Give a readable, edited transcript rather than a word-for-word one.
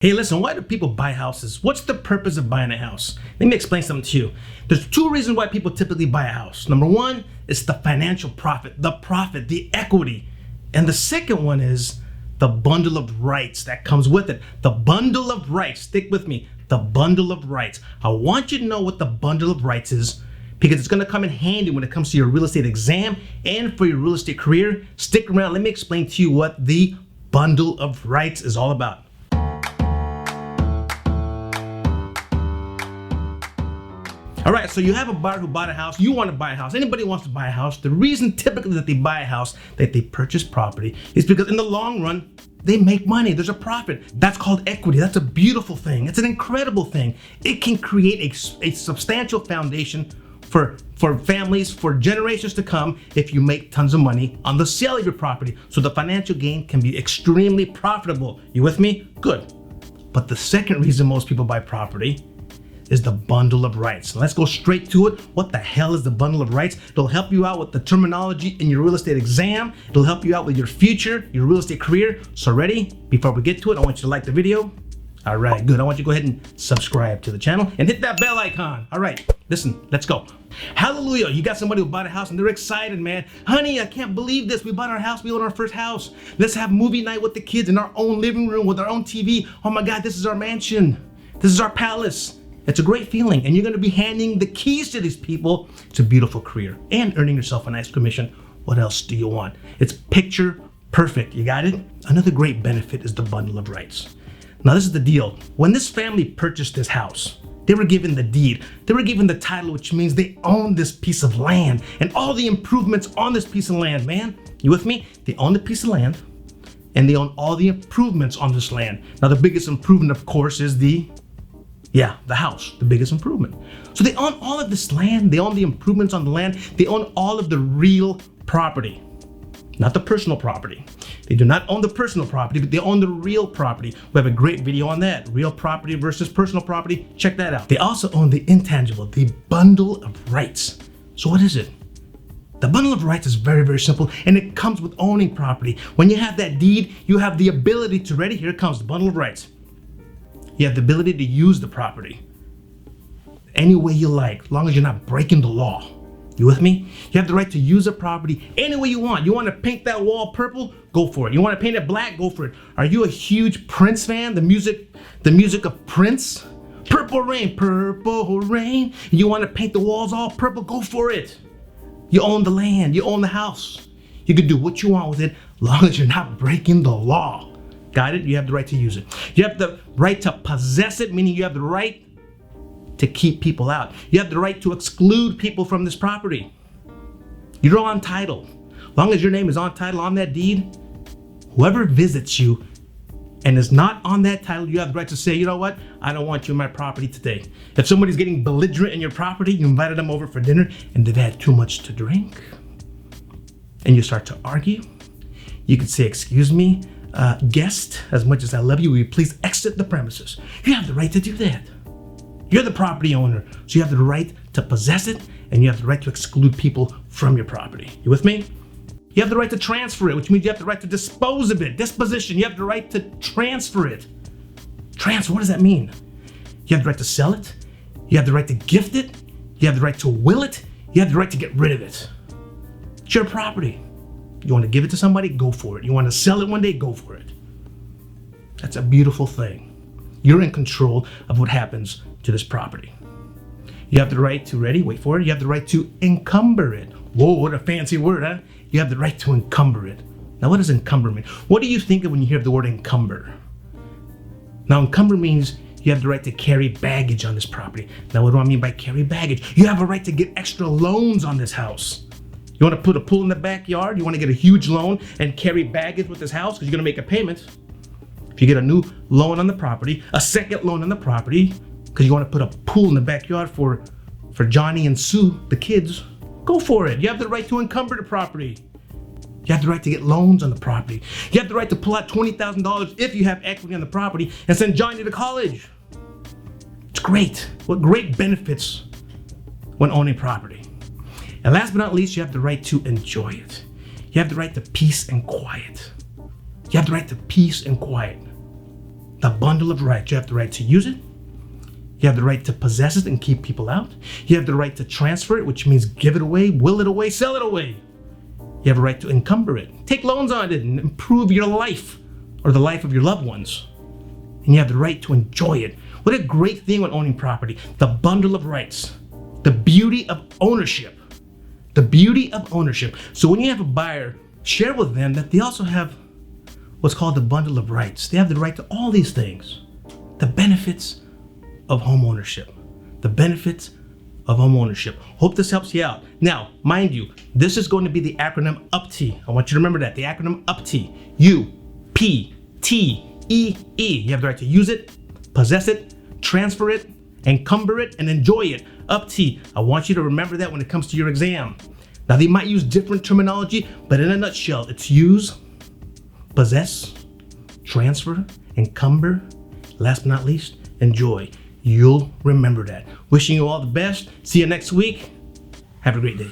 Hey, listen, why do people buy houses? What's the purpose of buying a house? Let me explain something to you. There's two reasons why people typically buy a house. Number one is the financial profit, the equity. And the second one is the bundle of rights that comes with it. The bundle of rights, stick with me, the bundle of rights. I want you to know what the bundle of rights is because it's gonna come in handy when it comes to your real estate exam and for your real estate career. Stick around, let me explain to you what the bundle of rights is all about. All right, so you have a buyer who bought a house. You want to buy a house. Anybody wants to buy a house. The reason typically that they buy a house, that they purchase property, is because in the long run, they make money. There's a profit. That's called equity. That's a beautiful thing. It's an incredible thing. It can create a substantial foundation for families, for generations to come if you make tons of money on the sale of your property. So the financial gain can be extremely profitable. You with me? Good. But the second reason most people buy property is the bundle of rights. Let's go straight to it. What the hell is the bundle of rights? It'll help you out with the terminology in your real estate exam. It'll help you out with your future, your real estate career. So ready? Before we get to it, I want you to like the video. All right, good. I want you to go ahead and subscribe to the channel and hit that bell icon. All right, listen, let's go. Hallelujah, you got somebody who bought a house and they're excited, man. Honey, I can't believe this. We bought our house, we own our first house. Let's have movie night with the kids in our own living room with our own TV. Oh my God, this is our mansion. This is our palace. It's a great feeling, and you're gonna be handing the keys to these people. It's a beautiful career and earning yourself a nice commission. What else do you want? It's picture perfect, you got it? Another great benefit is the bundle of rights. Now this is the deal. When this family purchased this house, they were given the deed. They were given the title, which means they own this piece of land and all the improvements on this piece of land, man. You with me? They own the piece of land and they own all the improvements on this land. Now the biggest improvement, of course, is the house, the biggest improvement. So they own all of this land, they own the improvements on the land, they own all of the real property, not the personal property. They do not own the personal property, but they own the real property. We have a great video on that, real property versus personal property. Check that out. They also own the intangible, the bundle of rights. So what is it? The bundle of rights is very, very simple, and it comes with owning property. When you have that deed, you have the ability to, ready, here it comes, the bundle of rights. You have the ability to use the property any way you like, as long as you're not breaking the law. You with me? You have the right to use a property any way you want. You want to paint that wall purple? Go for it. You want to paint it black? Go for it. Are you a huge Prince fan? The music of Prince? Purple rain, purple rain. You want to paint the walls all purple? Go for it. You own the land. You own the house. You can do what you want with it, as long as you're not breaking the law. Got it? You have the right to use it. You have the right to possess it, meaning you have the right to keep people out. You have the right to exclude people from this property. You're on title. As long as your name is on title on that deed, whoever visits you and is not on that title, you have the right to say, you know what? I don't want you in my property today. If somebody's getting belligerent in your property, you invited them over for dinner and they've had too much to drink, and you start to argue, you could say, excuse me, guest, as much as I love you, will you please exit the premises? You have the right to do that. You're the property owner, so you have the right to possess it, and you have the right to exclude people from your property. You with me? You have the right to transfer it, which means you have the right to dispose of it. Disposition, you have the right to transfer it. Transfer, what does that mean? You have the right to sell it. You have the right to gift it. You have the right to will it. You have the right to get rid of it. It's your property. You want to give it to somebody? Go for it. You want to sell it one day? Go for it. That's a beautiful thing. You're in control of what happens to this property. You have the right to, ready, wait for it, you have the right to encumber it. Whoa, what a fancy word, huh? You have the right to encumber it. Now, what does encumber mean? What do you think of when you hear the word encumber? Now, encumber means you have the right to carry baggage on this property. Now, what do I mean by carry baggage? You have a right to get extra loans on this house. You want to put a pool in the backyard? You want to get a huge loan and carry baggage with this house because you're going to make a payment. If you get a new loan on the property, a second loan on the property, because you want to put a pool in the backyard for Johnny and Sue, the kids, go for it. You have the right to encumber the property. You have the right to get loans on the property. You have the right to pull out $20,000 if you have equity on the property and send Johnny to college. It's great. What great benefits when owning property. And last but not least, you have the right to enjoy it. You have the right to peace and quiet. You have the right to peace and quiet. The bundle of rights. You have the right to use it. You have the right to possess it and keep people out. You have the right to transfer it, which means give it away, will it away, sell it away. You have a right to encumber it, take loans on it, and improve your life or the life of your loved ones. And you have the right to enjoy it. What a great thing when owning property. The bundle of rights. The beauty of ownership. The beauty of ownership. So when you have a buyer, share with them that they also have what's called the bundle of rights. They have the right to all these things. The benefits of home ownership. The benefits of home ownership. Hope this helps you out. Now, mind you, this is going to be the acronym UPTE. I want you to remember that. The acronym UPTE. U-P-T-E-E. You have the right to use it, possess it, transfer it, encumber it, and enjoy it. UPTE. I want you to remember that when it comes to your exam. Now, they might use different terminology, but in a nutshell, it's use, possess, transfer, encumber, last but not least, enjoy. You'll remember that. Wishing you all the best. See you next week. Have a great day.